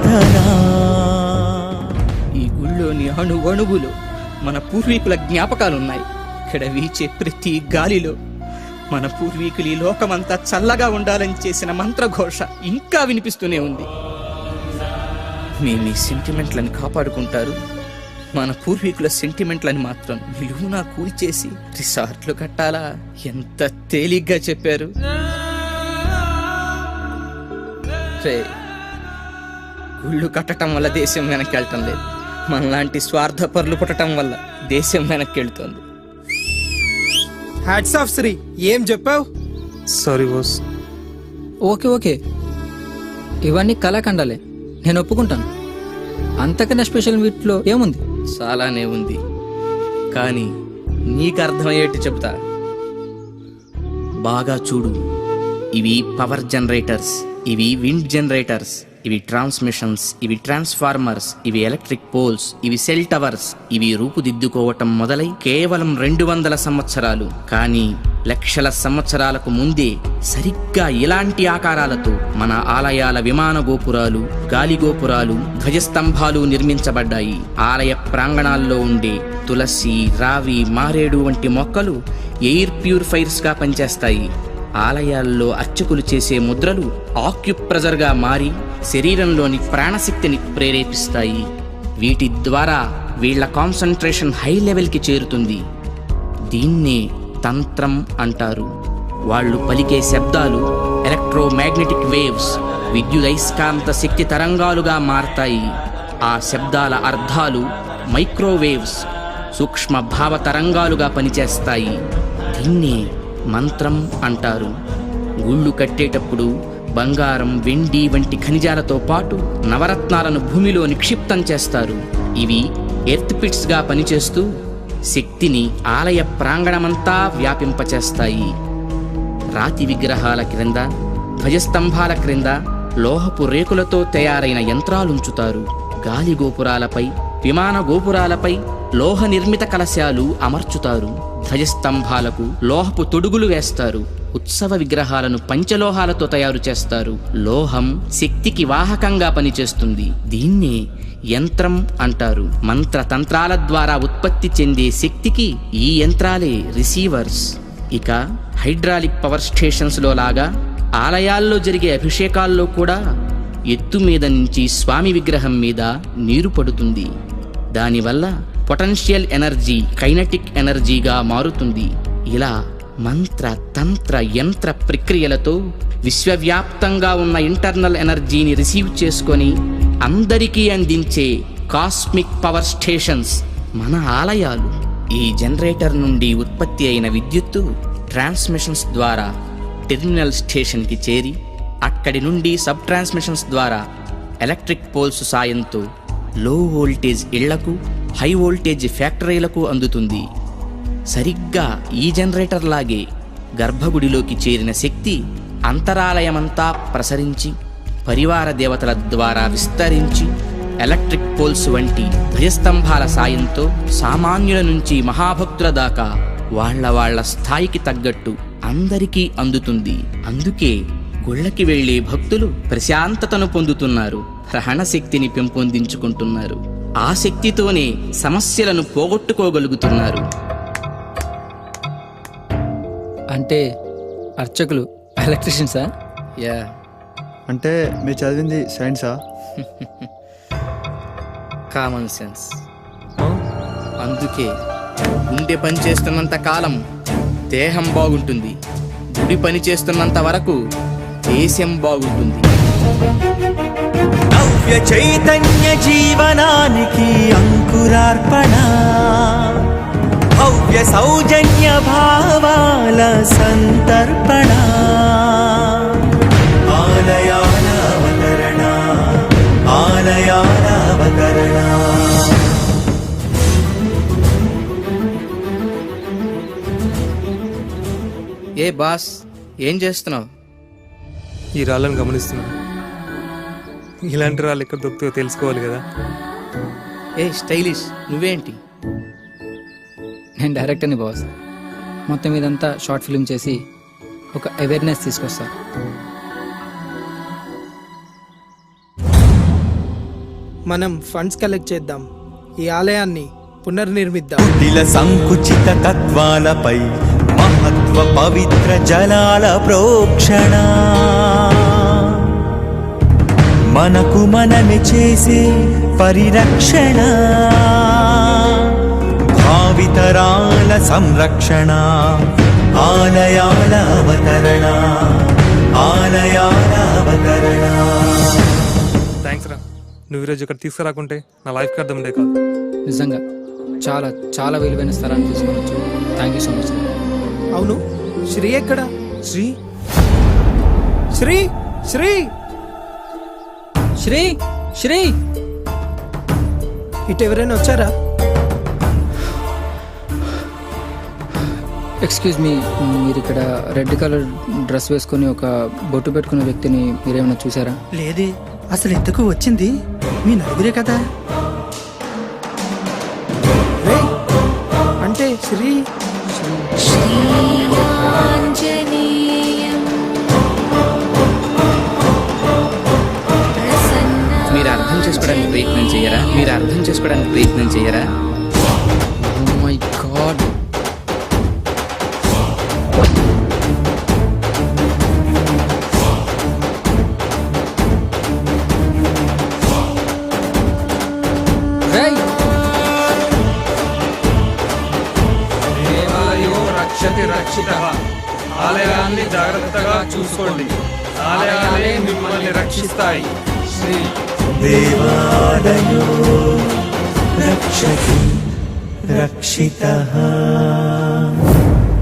ఆరాధన. ఈ గుళ్ళోని అణువణువులో మన పూర్వీకుల జ్ఞాపకాలున్నాయి. ఇక్కడ వీచే ప్రతి గాలిలో మన పూర్వీకులు ఈ లోకమంతా చల్లగా ఉండాలని చేసిన మంత్రఘోష ఇంకా వినిపిస్తూనే ఉంది. మేము ఈ సెంటిమెంట్లను కాపాడుకుంటారు, మన పూర్వీకుల సెంటిమెంట్లని మాత్రం నిలువునా కూల్చేసి రిసార్ట్లు కట్టాలా? ఎంత తేలిగ్గా చెప్పారు. గుళ్ళు కట్టడం వల్ల దేశం వెనక్కి వెళ్ళటం లేదు, మనలాంటి స్వార్థపరులు పుట్టడం వల్ల దేశం వెనక్కి వెళ్తుంది. హ్యాట్స్ ఆఫ్ శ్రీ, ఏం చెప్పావు? Sorry boss. ఓకే, ఇవన్నీ కళాఖండాలే, నేను ఒప్పుకుంటాను. అంతకన్నా స్పెషల్ వీటిలో ఏముంది? చాలానే ఉంది, కానీ నీకు అర్థమయ్యేట్టు చెబుతా. బాగా చూడు, ఇవి పవర్ జనరేటర్స్, ఇవి విండ్ జనరేటర్స్, ఇవి ట్రాన్స్మిషన్స్, ఇవి ట్రాన్స్ఫార్మర్స్, ఇవి ఎలక్ట్రిక్ పోల్స్, ఇవి సెల్ టవర్స్. ఇవి రూపుదిద్దుకోవటం మొదలై కేవలం 200 సంవత్సరాలు, కానీ లక్షల సంవత్సరాలకు ముందే సరిగ్గా ఇలాంటి ఆకారాలతో మన ఆలయాల విమాన గోపురాలు, గాలి గోపురాలు, ధ్వజస్తంభాలు నిర్మించబడ్డాయి. ఆలయ ప్రాంగణాల్లో ఉండే తులసి, రావి, మారేడు వంటి మొక్కలు ఎయిర్ ప్యూరిఫైర్స్ గా పనిచేస్తాయి. ఆలయాల్లో అర్చకులు చేసే ముద్రలు ఆక్యుప్రెజర్గా మారి శరీరంలోని ప్రాణశక్తిని ప్రేరేపిస్తాయి. వీటి ద్వారా వీళ్ల కాన్సంట్రేషన్ హై లెవెల్కి చేరుతుంది. దీన్నే తంత్రం అంటారు. వాళ్ళు పలికే శబ్దాలు ఎలక్ట్రోమాగ్నెటిక్ వేవ్స్, విద్యుదయస్కాంత శక్తి తరంగాలుగా మారతాయి. ఆ శబ్దాల అర్థాలు మైక్రోవేవ్స్, సూక్ష్మ భావ తరంగాలుగా పనిచేస్తాయి. దీన్నే మంత్రం అంటారు. గుళ్ళు కట్టేటప్పుడు బంగారం, వెండి వంటి ఖనిజాలతో పాటు నవరత్నాలను భూమిలో నిక్షిప్తం చేస్తారు. ఇవి ఎర్త్ పిట్స్ గా పనిచేస్తూ శక్తిని ఆలయ ప్రాంగణమంతా వ్యాపింపచేస్తాయి. రాతి విగ్రహాల క్రింద, ధ్వజస్తంభాల క్రింద లోహపు రేకులతో తయారైన యంత్రాలుంచుతారు. గాలి గోపురాలపై, విమాన గోపురాలపై లోహ నిర్మిత కలశాలు అమర్చుతారు. ధ్వజస్తంభాలకు లోహపు తొడుగులు వేస్తారు. ఉత్సవ విగ్రహాలను పంచలోహాలతో తయారు చేస్తారు. లోహం శక్తికి వాహకంగా పనిచేస్తుంది. దీన్నే యంత్రం అంటారు. మంత్రతంత్రాల ద్వారా ఉత్పత్తి చెందే శక్తికి ఈ యంత్రాలే రిసీవర్స్. ఇక హైడ్రాలిక్ పవర్ స్టేషన్స్ లో లాగా ఆలయాల్లో జరిగే అభిషేకాల్లో కూడా ఎత్తు మీద నుంచి స్వామి విగ్రహం మీద నీరు పడుతుంది. దానివల్ల పొటెన్షియల్ ఎనర్జీ కైనటిక్ ఎనర్జీగా మారుతుంది. ఇలా మంత్ర, తంత్ర, యంత్ర ప్రక్రియలతో విశ్వవ్యాప్తంగా ఉన్న ఇంటర్నల్ ఎనర్జీని రిసీవ్ చేసుకొని అందరికీ అందించే కాస్మిక్ పవర్ స్టేషన్స్ మన ఆలయాలు. ఈ జనరేటర్ నుండి ఉత్పత్తి అయిన విద్యుత్తు ట్రాన్స్మిషన్స్ ద్వారా టెర్మినల్ స్టేషన్కి చేరి అక్కడి నుండి సబ్ ట్రాన్స్మిషన్స్ ద్వారా ఎలక్ట్రిక్ పోల్స్ సాయంతో లో వోల్టేజ్ ఇళ్లకు, హై వోల్టేజ్ ఫ్యాక్టరీలకు అందుతుంది. సరిగ్గా ఈ జనరేటర్ లాగే గర్భగుడిలోకి చేరిన శక్తి అంతరాలయమంతా ప్రసరించి పరివార దేవతల ద్వారా విస్తరించి ఎలక్ట్రిక్ పోల్స్ వంటి ధ్వజస్తంభాల సాయంతో సామాన్యుల నుంచి మహాభక్తుల దాకా వాళ్ళ స్థాయికి తగ్గట్టు అందరికీ అందుతుంది. అందుకే గుళ్ళకి వెళ్లే భక్తులు ప్రశాంతతను పొందుతున్నారు, గ్రహణ శక్తిని పెంపొందించుకుంటున్నారు. ఆ శక్తితోనే సమస్యలను పోగొట్టుకోగలుగుతున్నారు. అంటే అర్చకులు ఎలక్ట్రీషియన్సా? యా. అంటే మీరు చదివింది సైన్సా? Common sense. అందుకే గుండె పని చేస్తున్నంత కాలం దేహం బాగుంటుంది, గుడి పని చేస్తున్నంత వరకు దేశం బాగుంటుంది. నవ్య చైతన్య జీవనానికి అంకురార్పణ, భవ్య సౌజన్య భావాల సంతర్పణ, ఆలయాల అవతరణ, ఆలయాల అవతరణ. ఏ బాస్, ఏం చేస్తున్నావు? ఈ రాళ్ళను గమనిస్తున్నా. ఇలాంటి రాళ్ళు ఎక్కడ దొరుకుతాయో తెలుసుకోవాలి కదా. ఏ స్టైలిష్, నువ్వేంటి? నేను డైరెక్టర్ని బాస్. మొత్తం ఇదంతా షార్ట్ ఫిల్మ్ చేసి ఒక అవేర్నెస్ తీసుకొస్తా. మనం ఫండ్స్ కలెక్ట్ చేద్దాం, ఈ ఆలయాన్ని పునర్నిర్మిద్దాం. కుటిల సంకుచిత తత్వాలపై మహత్వ పవిత్ర జలాల ప్రోక్షణ మనకు మనమే చేసే పరిరక్షణ భావితరాల సంరక్షణ ఆలయాల అవతరణ ఆలయాల అవతరణ. థ్యాంక్స్ రా, నువ్వు ఈరోజు ఇక్కడ తీసుకురాకుంటే నా లైఫ్కి అర్థం ఉండే కాదు. నిజంగా చాలా చాలా విలువైన స్థలాన్ని తీసుకోవచ్చు. Thank you so much. అవును, శ్రీ ఎక్కడ? శ్రీ శ్రీ శ్రీ శ్రీ శ్రీ ఇటు ఎవరైనా వచ్చారా? ఎక్స్క్యూజ్ మీ, మీరు ఇక్కడ రెడ్ కలర్ డ్రెస్ వేసుకొని ఒక బొట్టు పెట్టుకునే వ్యక్తిని మీరేమైనా చూసారా? లేదే, అసలు ఎందుకు వచ్చింది? మీ నలుగురే కదా. రేయ్, అంటే శ్రీ మీరు అర్థం చేసుకోవడానికి ప్రయత్నం చేయరా? మీరు అర్థం చేసుకోవడానికి ప్రయత్నం చేయరా? Oh my God. రేయ్, దేవాలయో రక్షతి రక్షితః. ఆలయాన్ని జాగ్రత్తగా చూసుకోండి, ఆలయాలే మిమ్మల్ని రక్షిస్తాయి. శ్రీ దేవాలయో రక్షతి రక్షితః.